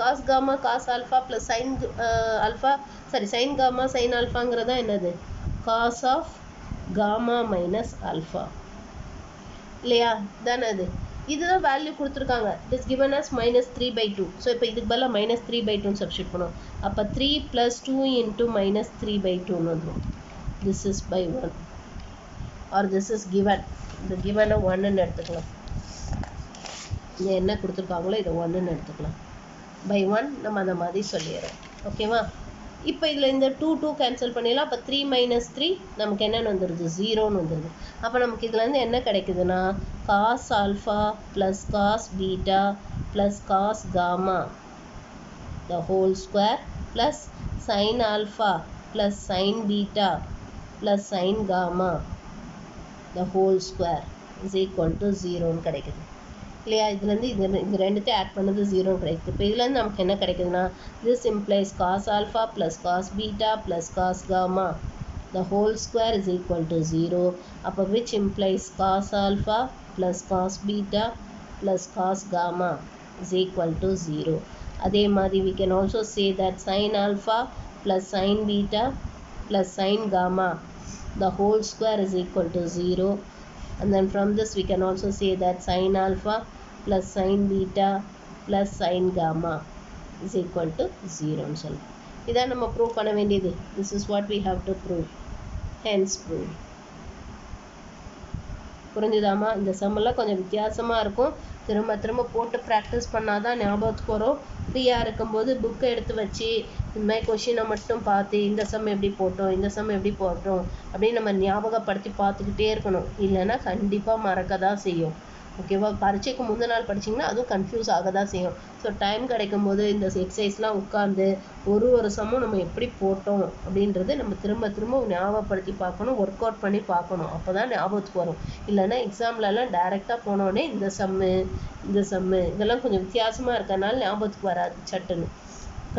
cos gamma cos alpha plus sin alpha sin gamma sin alphaங்கிறது தான் என்னது? cos of gamma minus alpha இல்லையா? தானே அது. இதுதான் வேல்யூ கொடுத்துருக்காங்க. It is given as -3/2. So இப்போ இதுக்கு பதிலாக -3/2 சப்ஸ்டியூட் பண்ணுவோம். அப்போ 3 plus 2 into -3/2 வந்துடும். this is by 1 or this is given. இந்த கிவனை 1ன்னு எடுத்துக்கலாம். இங்கே என்ன கொடுத்துருக்காங்களோ இதை 1ன்னு எடுத்துக்கலாம். பை 1 நம்ம அந்த மாதிரி சொல்லிடுறோம். ஓகேவா? இப்போ இதில் இந்த 2 கேன்சல் பண்ணிடலாம். அப்போ 3 - 3 நமக்கு என்னென்னு வந்துடுது? 0ன்னு வந்துடுது. அப்போ நமக்கு இதுலேருந்து என்ன கிடைக்குதுன்னா cos alpha plus cos beta plus cos gamma the whole square plus sine alpha plus sine beta plus sine gamma the whole square is equal to 0ன்னு கிடைக்குது இல்லையா? இதுலேருந்து இது ரெண்டுத்தையும் ஆட் பண்ணது 0 கிடைக்குது. இப்போ இதுலேருந்து நமக்கு என்ன கிடைக்குதுன்னா this implies cos alpha plus cos beta plus cos gamma the whole square is equal to 0. அப்போ which implies cos alpha plus cos beta plus cos gamma is equal to 0. அதே மாதிரி we can also say that sin alpha plus sin beta plus sin gamma the whole square is equal to 0. And then from this we can also say that sin alpha plus sin beta plus sin gamma is equal to 0 ன்னு சொல்லலாம். இதான் நம்ம prove பண்ண வேண்டியது. This is what we have to prove. Hence prove. புரிஞ்சுதாமா? இந்த சம்மெல்லாம் கொஞ்சம் வித்தியாசமாக இருக்கும். திரும்ப திரும்ப போட்டு ப்ராக்டிஸ் பண்ணால் தான் ஞாபகத்துக்கு வரும். ஃப்ரீயாக இருக்கும்போது புக்கை எடுத்து வச்சு இந்த மாதிரி கொஷினை மட்டும் பார்த்து இந்த சம் எப்படி போட்டோம் இந்த சம் எப்படி போட்டோம் அப்படின்னு நம்ம ஞாபகப்படுத்தி பார்த்துக்கிட்டே இருக்கணும். இல்லைன்னா கண்டிப்பாக மறக்க தான் செய்யும். ஓகேவா? பரீட்சைக்கு முந்தின நாள் படிச்சிங்கன்னா அதுவும் கன்ஃபியூஸ் ஆக தான் செய்யும். ஸோ டைம் கிடைக்கும் போது இந்த எக்ஸசைஸ்லாம் உட்காந்து ஒரு சம்மும் நம்ம எப்படி போட்டோம் அப்படின்றது நம்ம திரும்ப திரும்ப ஞாபகப்படுத்தி பார்க்கணும், ஒர்க் அவுட் பண்ணி பார்க்கணும். அப்போ தான் ஞாபகத்துக்கு வரும். இல்லைன்னா எக்ஸாம்லலாம் டைரெக்டாக போனோடனே இந்த சம்மு இதெல்லாம் கொஞ்சம் வித்தியாசமாக இருக்கறனால ஞாபகத்துக்கு வராது. சட்டுன்னு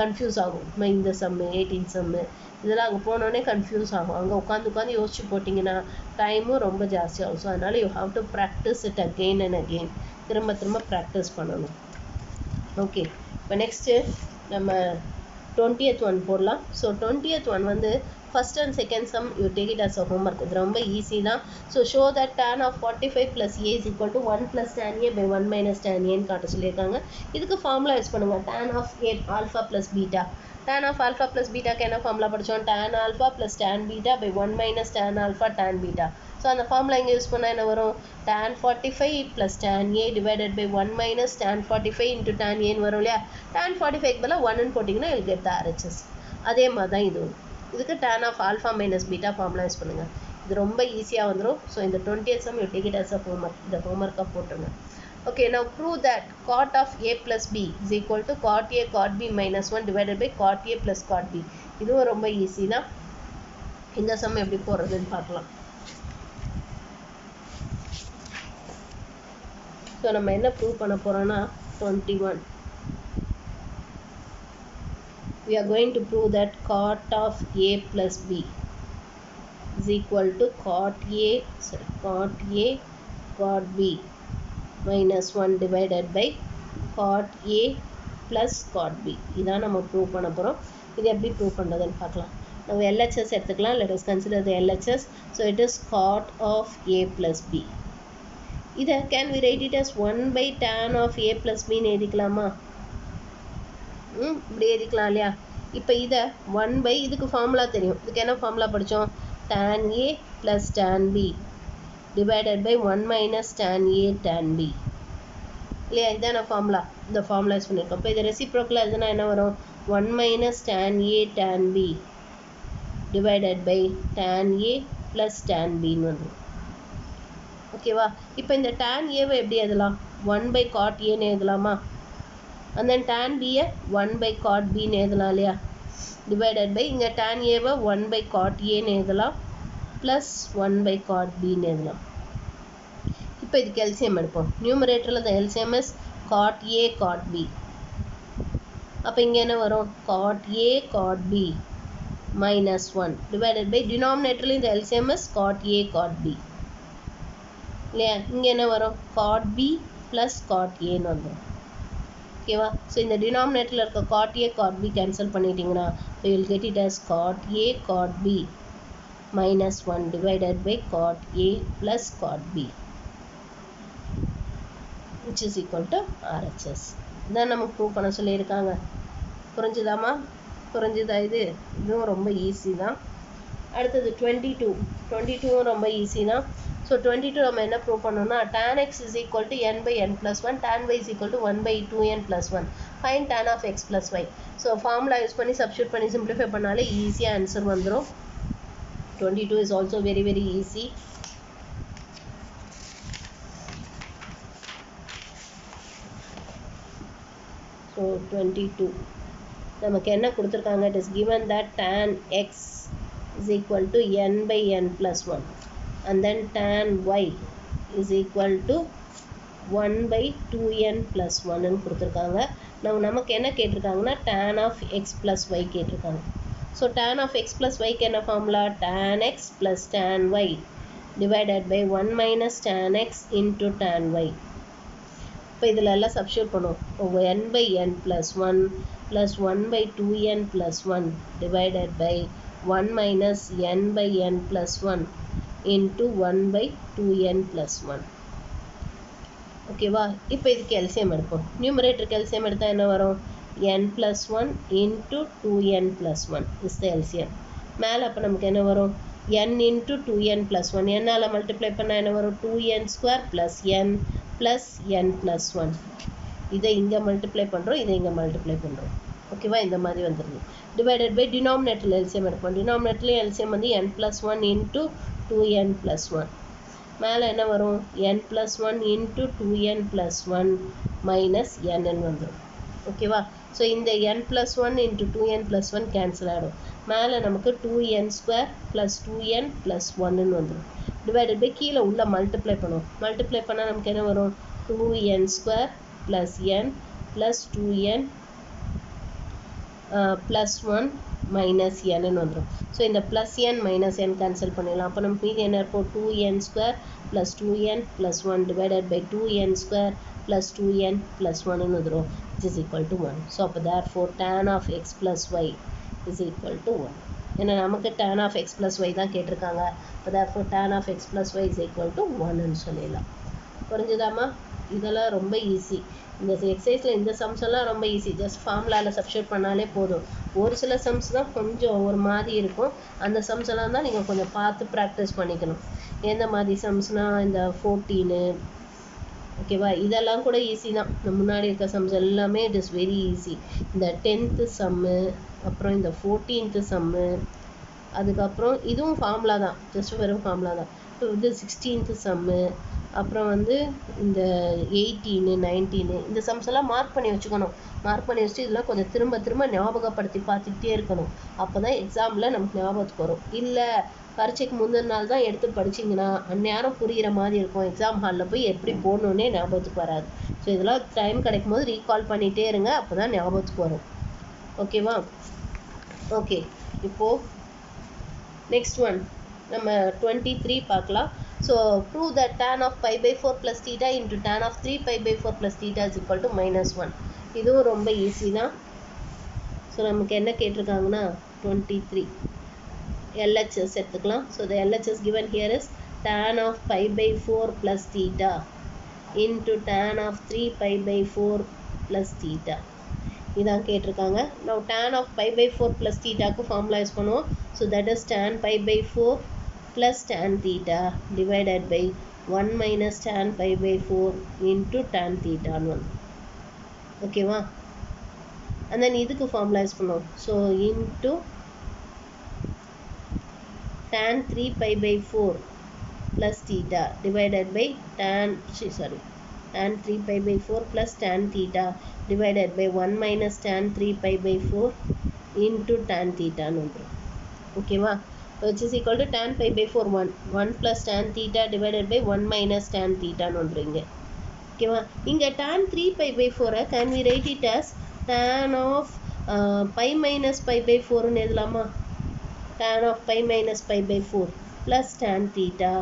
கன்ஃபியூஸ் ஆகும். இந்த சம்மு 18 சம்மு இதெல்லாம் அங்கே போனோடனே கன்ஃபியூஸ் ஆகும். அங்கே உட்காந்து யோசிச்சு போட்டிங்கன்னா டைமும் ரொம்ப ஜாஸ்தியாகும். ஸோ அதனால் you have to practise it again and again. திரும்ப ப்ராக்டிஸ் பண்ணணும். ஓகே, இப்போ நெக்ஸ்ட்டு நம்ம 20th ஒன் போடலாம். ஸோ 20th ஒன் வந்து first and second sum you take it as a homework. இது ரொம்ப ஈஸி தான். So show that tan of 45 + a is equal to 1 + tan a by 1 - tan a ன்னு காட்ட சொல்லியிருக்காங்க. இதுக்கு ஃபார்முலா யூஸ் பண்ணுங்கள். tan of a alpha plus beta. tan of alpha plus beta க்கு என்ன ஃபார்முலா படித்தோம்? tan alpha plus tan beta by 1 - tan alpha tan beta. So அந்த formula இங்கே யூஸ் பண்ணால் என்ன வரும்? tan 45 + tan a divided by 1 - tan 45 into tan a ன்னு வரும் இல்லையா? tan 45 பதிலாக 1ன்னு போட்டிங்கன்னா you'll get the RHS. அதே மாதிரி தான் இதுவும். இதுக்கு tan of alpha minus beta formula use பண்ணுங்கள். இது ரொம்ப ஈஸியாக வந்துடும். ஸோ இந்த 20th sum you take it as a homework. இந்த ஹோம்ஒர்க்காக போட்டுருங்க. Okay, now prove that cot of a plus b is equal to cot a cot b minus 1 divided by cot a plus cot b. இதுவும் ரொம்ப easy தான். இந்த some எப்படி போடுறதுன்னு பார்க்கலாம். So நம்ம என்ன ப்ரூவ் பண்ண போகிறோன்னா 21. We are going to prove that cot of a plus b is equal to cot a cot b minus 1 divided by cot a plus cot b. இதான் நம்ம ப்ரூவ் பண்ண போகிறோம். இது எப்படி ப்ரூவ் பண்ணுறதுன்னு பார்க்கலாம். நம்ம LHS எடுத்துக்கலாம். Let us consider the LHS. So it is cot of a plus b. இதை can we write it as 1 / tan of a plus b ன்னு எழுதிக்கலாமா? இப்படி எழுதிக்கலாம் இல்லையா? இப்போ இதை 1 / இதுக்கு ஃபார்முலா தெரியும். இதுக்கு என்ன ஃபார்முலா படித்தோம்? tan a plus tan b divided by 1 - tan a tan b இல்லையா? இதான ஃபார்முலா. இந்த ஃபார்முலா யூஸ் பண்ணியிருக்கோம். இப்போ இது ரெசிப்ரோக்கலாக எதுனா என்ன வரும்? 1 - tan a tan b divided by tan a plus tan b ன்னு வந்துடும். ஓகேவா? இப்போ இந்த tan a-வை எப்படி எழுதலாம்? 1 / cot a-ன்னு எழுதலாமா? and then tan b-யை 1 / cot b-ன்னு எழுதலாம் இல்லையா? divided by இங்கே tan a-வை 1 / cot a-ன்னு எழுதலாம் plus 1 / cot b-ன்னு எழுதலாம். இப்போ இதுக்கு எல்சிஎம் எடுப்போம். நியூமரேட்டரில் the LCM is cot a cot b. அப்போ இங்கே என்ன வரும்? cot a cot b minus 1 divided by denominatorலையும் the LCM is cot a cot b இல்லையா? இங்கே என்ன வரும்? cot b plus cot a-ன்னு வந்துடும். ஓகேவா? ஸோ இந்த டினாமினேட்டரில் இருக்க cot a cot b cancel பண்ணிட்டீங்கன்னா so you will get it as cot a cot b minus 1 divided by cot a plus cot b which is equal to RHS. இதான் நம்ம prove பண்ண சொல்லியிருக்காங்க. புரிஞ்சுதாமா? புரிஞ்சுதா? இதுவும் ரொம்ப ஈஸி தான். அடுத்தது 22 ரொம்ப ஈஸி தான். ஸோ 22 நம்ம என்ன ப்ரூவ் பண்ணோம்னா tan x is equal to n by n plus 1, tan y is equal to 1 by 2n plus 1. Find tan of x plus y. So formula use பண்ணி சப்ஸ்டியூட் பண்ணி simplify பண்ணாலே ஈஸியாக answer வந்துடும். 22 is also very very easy. So 22 நமக்கு என்ன கொடுத்துருக்காங்க, it is given that tan x is equal to n by n plus 1 and then tan y is equal to 1 by 2n plus 1 ன்னு கொடுத்துருக்காங்க. நமக்கு என்ன கேட்டிருக்காங்கன்னா tan of x plus y கேட்டிருக்காங்க. So tan of x plus y க்கு என்ன formula, tan x plus tan y divided by 1 minus tan x into tan y. இப்போ இதில் எல்லாம் சப்ஸ்டியூட் பண்ணுவோம். n by n plus 1 plus 1 by 2n plus 1 divided by 1 minus n by n plus 1 into 1 by 2n plus 1. ஓகேவா? இப்போ இதுக்கு எல்சியம் எடுப்போம். நியூமரேட்டருக்கு எல்சியம் எடுத்தால் என்ன வரும், n plus 1 into 2n plus 1 is the LCM. மேலே அப்போ நமக்கு என்ன வரும், n into 2n plus 1. என்னால் மல்டிப்ளை பண்ணால் என்ன வரும், 2n square plus n plus n plus 1. இதை இங்கே மல்டிப்ளை பண்ணுறோம், இதை இங்கே மல்டிப்ளை பண்ணுறோம். ஓகேவா? இந்த மாதிரி வந்துடுது. டிவைடட் பை டினாமினேட்டரில் எல்சியம் எடுப்போம். டினாமினேட்டர்லேயும் எல்சியம் வந்து n plus 1 into 2n plus 1. மேலே என்ன வரும், n plus 1 into 2n plus 1 minus n வந்துடும். ஓகேவா? ஸோ இந்த n plus 1 into 2n plus 1 cancel ஆகிடும். மேலே நமக்கு 2n square plus 2n plus 1ன்னு வந்துடும். டிவைடட் பை கீழே உள்ள மல்டிப்ளை பண்ணுவோம். மல்டிப்ளை பண்ணால் நமக்கு என்ன வரும், 2n square plus n plus 2n plus 1 minus n வந்துடும். ஸோ இந்த plus n minus n cancel பண்ணிடலாம். அப்போ நமக்கு மீதி என்ன இருக்கும், 2n square plus 2n plus 1 divided by 2n square plus 2n plus 1ன்னு வந்துடும், which is equal to 1. So அப்போ therefore tan of x plus y is equal to 1. ஏன்னா நமக்கு tan of x plus y தான் கேட்டிருக்காங்க. அப்போ therefore tan of x plus y is equal to 1ன்னு சொல்லிடலாம். புரிஞ்சுதாம்மா? இதெல்லாம் ரொம்ப ஈஸி. இந்த எக்ஸசைஸில் இந்த சம்ஸ் எல்லாம் ரொம்ப ஈஸி. ஜஸ்ட் ஃபார்முலாவில் சப்ஸ்டியூட் பண்ணாலே போதும். ஒரு சில சம்ஸ் தான் கொஞ்சம் ஒரு மாதிரி இருக்கும். அந்த சம்ஸ் எல்லாம் தான் நீங்கள் கொஞ்சம் பார்த்து ப்ராக்டிஸ் பண்ணிக்கணும். எந்த மாதிரி சம்ஸ்னால் இந்த 14, ஓகேவா, இதெல்லாம் கூட ஈஸி தான். இந்த முன்னாடி இருக்க சம்ஸ் எல்லாமே இட் இஸ் வெரி ஈஸி. இந்த 10th சம்மு, அப்புறம் இந்த 14th சம்மு, அதுக்கப்புறம் இதுவும் ஃபார்முலா தான், ஜஸ்ட் வெறும் ஃபார்முலா தான். இப்போ இது 16th சம்மு, அப்புறம் வந்து இந்த 18, 19 இந்த சம்ஸ் எல்லாம் மார்க் பண்ணி வச்சுக்கணும். மார்க் பண்ணி வச்சுட்டு இதெல்லாம் கொஞ்சம் திரும்ப திரும்ப ஞாபகப்படுத்தி பார்த்துக்கிட்டே இருக்கணும். அப்போ தான் எக்ஸாமில் நமக்கு ஞாபகத்துக்கு வரும். இல்லை பரீட்சைக்கு முந்தின நாள் தான் எடுத்து படிச்சிங்கன்னா அந்நேரம் புரிகிற மாதிரி இருக்கும். எக்ஸாம் ஹாலில் போய் எப்படி போடணுன்னே ஞாபகத்துக்கு வராது. ஸோ இதெல்லாம் டைம் கிடைக்கும் போது ரீகால் பண்ணிகிட்டே இருங்க, அப்போ தான் ஞாபகத்துக்கு வரும். ஓகேவா? ஓகே, இப்போது நெக்ஸ்ட் ஒன் நம்ம 23 பார்க்கலாம். So prove that tan of pi by 4 plus theta into tan of 3 pi by 4 plus theta is equal to -1. இதுவும் ரொம்ப ஈஸி தான். ஸோ நமக்கு என்ன கேட்டிருக்காங்கன்னா 23 LHS எடுத்துக்கலாம். So the LHS given here is tan of pi by 4 plus theta into tan of 3 pi by 4 plus theta. இதான் கேட்டிருக்காங்க. now tan of pi by 4 plus thetaக்கு formula use பண்ணுவோம். So that is tan pi by 4 plus tan theta divided by 1 minus tan pi by 4 into tan theta. ஓகேவா? and then இதுக்கு formula use பண்ணுவோம். So into tan 3 pi by 4 plus theta divided by tan 3 pi by 4 plus tan theta divided by 1 minus tan 3 pi by 4 into tan theta. ஓகேவா? which is equal to tan pi by 4 1 plus tan theta divided by 1 minus tan theta வந்துருங்க. ஓகேவா? இங்கே tan 3 pi by 4 can we write it as tan of pi minus pi by 4 ன்னு எழுதலாமா? tan of pi minus pi by 4 plus tan theta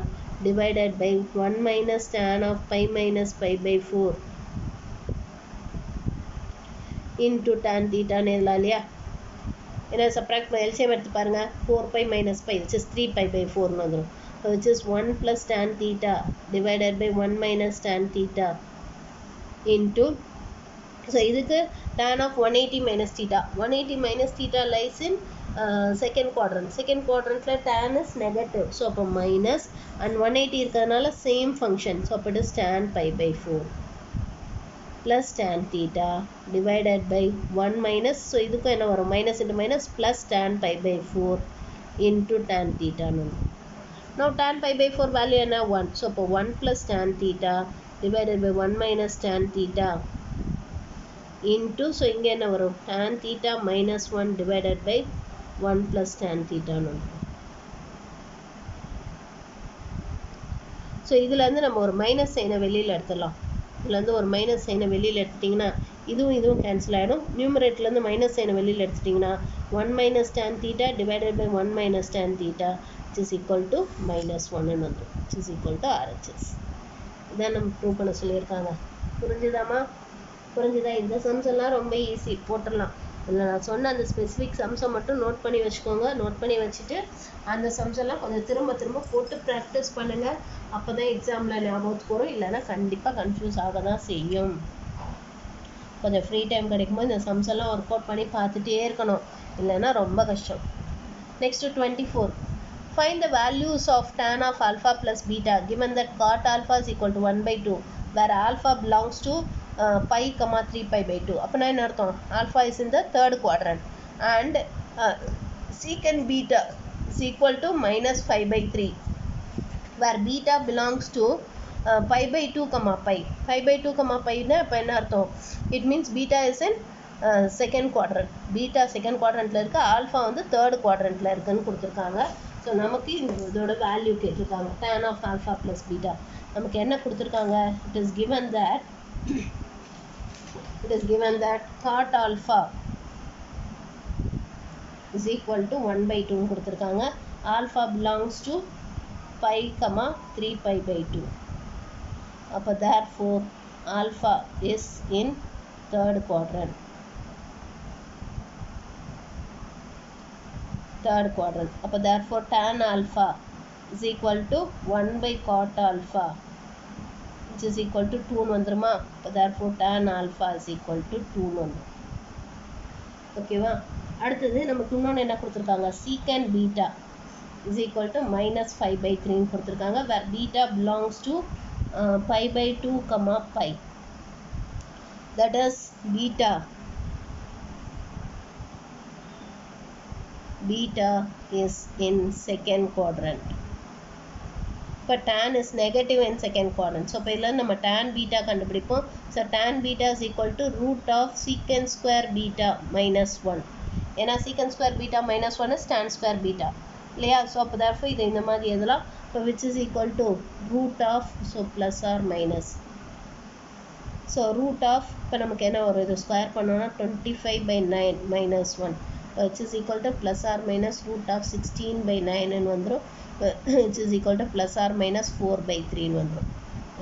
divided by 1 minus tan of pi minus pi by 4 into tan theta ன்னு எழுதலாம் இல்லையா? ஏன்னா subtract LCM எடுத்து பாருங்கள். 4 pi minus pi which is 3 pi by 4 வந்துடும். which is 1 plus tan theta divided by 1 minus tan theta into, so இதுக்கு tan of 180 minus theta. 180 minus theta lies in second quadrant. Second quadrant tan is negative. So அப்போ minus and 180 இருக்கிறதுனால same function. So அப்போ it is tan pi by 4 plus tan theta divided by 1 minus. So இதுக்கும் என்ன வரும் minus into minus plus tan pi by 4 into tan theta. Now tan pi by 4 value என்ன 1. So அப்போ 1 plus tan theta divided by 1 minus tan theta into, so இங்க என்ன வரும் tan theta minus 1 divided by 1 plus tan theta. So இதில் வந்து நம்ம ஒரு minus சைனை வெளியில் எடுத்துடலாம். இதில் வந்து ஒரு மைனஸ் சைனை வெளியில் எடுத்துட்டிங்கன்னா இதுவும் கேன்சல் ஆகிடும். நியூமரேட்டர்லேருந்து மைனஸ் சைனை வெளியில் எடுத்துட்டிங்கன்னா 1 minus tan theta divided by 1 minus tan theta which is equal to minus 1 வந்துடும், which is equal to RHS. இதான் நம்ம ப்ரூவ் பண்ண சொல்லியிருக்காங்க. புரிஞ்சுதாம்மா? புரிஞ்சுதா? இந்த சம்ஸ் எல்லாம் ரொம்ப ஈஸி, போட்டுடலாம். இதில் நான் சொன்ன அந்த ஸ்பெசிஃபிக் சம்ஸை மட்டும் நோட் பண்ணி வச்சுக்கோங்க. நோட் பண்ணி வச்சுட்டு அந்த சம்ஸ் எல்லாம் கொஞ்சம் திரும்ப போட்டு ப்ராக்டிஸ் பண்ணுங்கள். அப்போ தான் எக்ஸாமில் ஞாபகத்துக்கு வரும். இல்லைன்னா கண்டிப்பாக கன்ஃபியூஸ் ஆக தான் செய்யும். கொஞ்சம் ஃப்ரீ டைம் கிடைக்கும்போது இந்த சம்ஸ் எல்லாம் ஒர்க் அவுட் பண்ணி பார்த்துட்டே இருக்கணும், இல்லைன்னா ரொம்ப கஷ்டம். Next 24. Find the values of tan of alpha plus beta given that cot alpha is equal to 1 by 2 where alpha belongs to pi comma 3 pi by 2. அப்போ என்ன அர்த்தம்? Alpha is in the third quadrant and secant beta is equal to minus 5 by 3 where beta belongs to pi by 2 comma pi. Pi by 2 comma pi னா அப்போ என்ன அர்த்தம்? It means beta is in second quadrant. Beta second quadrantல இருக்கு, alpha வந்து third quadrantல இருக்குன்னு கொடுத்துருக்காங்க. So நமக்கு இதோட வேல்யூ கேட்டிருக்காங்க. tan of alpha plus beta நமக்கு என்ன கொடுத்துருக்காங்க? It is given that cot alpha is equal to 1 by 2 கொடுத்துருக்காங்க. Alpha belongs to pi comma 3 pi by 2. அப்போ therefore alpha is in third quadrant. அப்போ therefore tan alpha is equal to 1 by cot alpha which is equal to 2 வந்துருமா? அப்போ therefore tan alpha is equal to 2 வந்துரும். ஓகேவா? அடுத்தது நமக்கு இன்னொன்று என்ன கொடுத்துருக்காங்க? secant beta is equal to minus 5 by 3 கொடுத்துருக்காங்க where beta belongs to pi by 2 comma pi. That is beta is in second quadrant. இப்போ tan is negative in second quadrant. So இப்போ இதில் நம்ம tan beta கண்டுபிடிப்போம். So tan beta is equal to root of secant square beta minus 1. ஏன்னா secant square beta minus 1 is tan square beta இல்லையா? So அப்போ therefore இது இந்த மாதிரி எழுதலாம். இப்போ which is equal to root of, so plus or minus. So root of இப்போ நமக்கு என்ன வரும்? இது ஸ்கொயர் பண்ணோன்னா 25 by 9 minus 1 which is equal to plus or minus root of 16 by 9 வந்துடும் which is equal to plus or minus 4 by 3 வந்துடும்.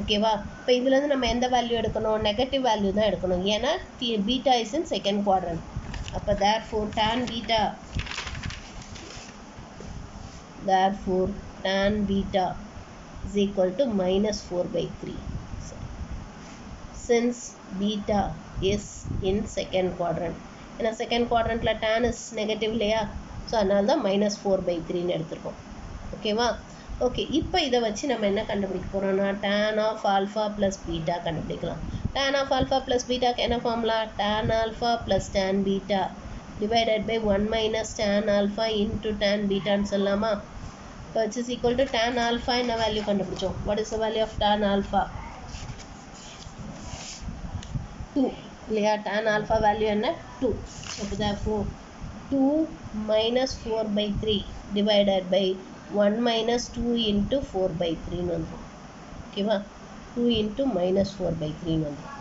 ஓகேவா? இப்போ இதுலேருந்து நம்ம எந்த வேல்யூ எடுக்கணும்? நெகட்டிவ் வேல்யூ தான் எடுக்கணும். ஏன்னா beta is in second quadrant. அப்போ therefore tan beta is equal to minus 4 by 3 since beta is in second quadrant. ஏன்னா செகண்ட் குவாட்ரண்ட்டில் tan is நெகட்டிவ் இல்லையா? ஸோ அதனால தான் minus 4 by 3ன்னு எடுத்துருக்கோம். ஓகேவா? ஓகே, இப்போ இதை வச்சு நம்ம என்ன கண்டுபிடிக்க போகிறோம்னா tan of alpha plus beta கண்டுபிடிக்கலாம். tan of alpha plus beta என்ன formula? tan alpha plus tan beta divided by 1 minus tan alpha into tan betaன்னு சொல்லலாமா? இப்போ which is equal to tan alpha என்ன வேல்யூ கண்டுபிடிச்சோம்? What is the value of tan alpha? 2 இல்லையா? tan alpha value என்ன? 2. So therefore 2 minus 4 by 3 divided by 1 minus 2 into 4 by 3 வந்துடும். ஓகேவா? 2 into minus 4 by 3 வந்துடும்.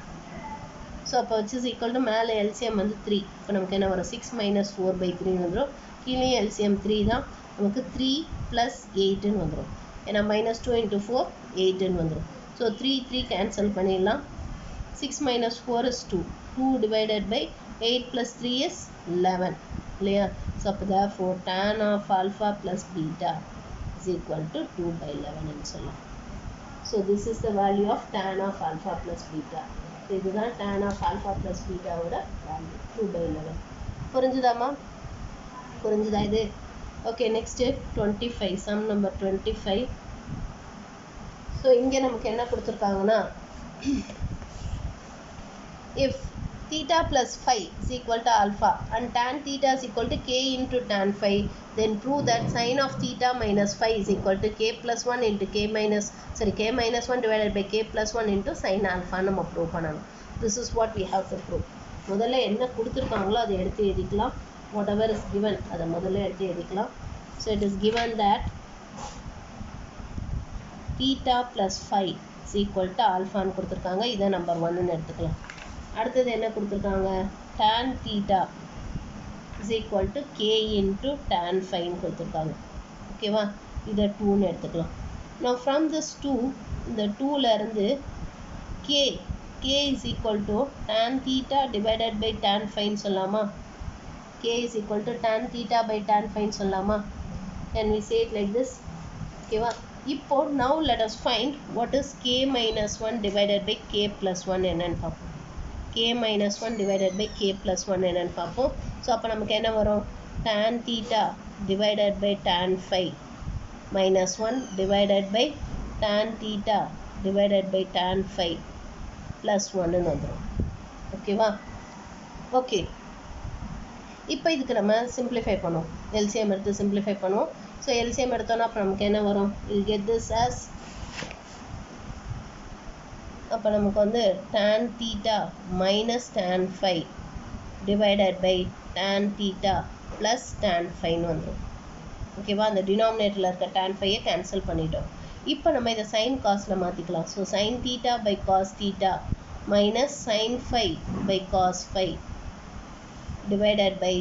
So அப்போ which is equal to மேலே LCM வந்து 3. இப்போ நமக்கு என்ன வரும்? 6 minus 4 by 3 வந்துடும். கீழே LCM 3 தான், நமக்கு 3 plus 8ன்னு வந்துடும். ஏன்னா minus 2 into 4 8ன்னு வந்துடும். ஸோ 3 கேன்சல் பண்ணிடலாம். 6 minus 4 is 2. 2 divided by 8 plus 3 is 11. Clear? So therefore tan of alpha plus beta is equal to 2 by 11 and so on. So this is the value of tan of alpha plus beta. So this is tan of alpha plus beta oda value 2 by 11. புரிஞ்சுதாமா? புரிஞ்சுதா இது? Okay, next 25, sum number 25. So இங்கே நமக்கு என்ன கொடுத்துருக்காங்கன்னா, if theta plus phi is equal to alpha and tan theta is equal to k into tan phi, then prove that sin of theta minus phi is equal to k plus 1 into k minus 1 divided by k plus 1 into sin alpha நம்ம prove பண்ணணும். This is what we have to prove. முதல்ல என்ன கொடுத்துருக்காங்களோ அதை எடுத்து எழுதிக்கலாம். whatever is given அதை முதல்ல எடுத்து எழுதிக்கலாம். So it is given that theta plus phi is equal to alpha ன்னு கொடுத்துருக்காங்க. இதை நம்பர் 1ன்னு எடுத்துக்கலாம். அடுத்தது என்ன கொடுத்துருக்காங்க, tan theta is equal to k into tan phi ன்னு கொடுத்துருக்காங்க. ஓகேவா, இதை 2ன்னு எடுத்துக்கலாம். now from this 2, இந்த 2ல இருந்து k is equal to tan theta divided by tan phi ன்னு சொல்லலாமா? k is equal to tan theta by tan phi ன்னு சொல்லலாமா? can we say it like this? ஓகேவா, இப்போ now let us find what is k minus 1 divided by k plus 1 என்னன்னு பார்ப்போம். k minus 1 divided by k plus 1 என்னன்னு பார்ப்போம். So அப்போ நமக்கு என்ன வரும், tan theta divided by tan phi minus 1 divided by tan theta divided by tan phi plus 1ன்னு வந்துடும். ஓகேவா, ஓகே. இப்போ இதுக்கு நம்ம சிம்பிளிஃபை பண்ணுவோம், எல்சிஎம் எடுத்து சிம்பிளிஃபை பண்ணுவோம். ஸோ எல்சிஎம் எடுத்தோன்னா அப்போ நமக்கு என்ன வரும், வில் கெட் திஸ் ஆஸ், அப்போ நமக்கு வந்து tan theta minus tan phi divided by tan theta plus tan phi ன்னு வந்துடும். ஓகேவா, அந்த டினாமினேட்டரில் இருக்க tan phi-யை கேன்சல் பண்ணிட்டோம். இப்போ நம்ம இதை sin cosல மாற்றிக்கலாம். So sin theta by cos theta minus sin phi by cos phi divided by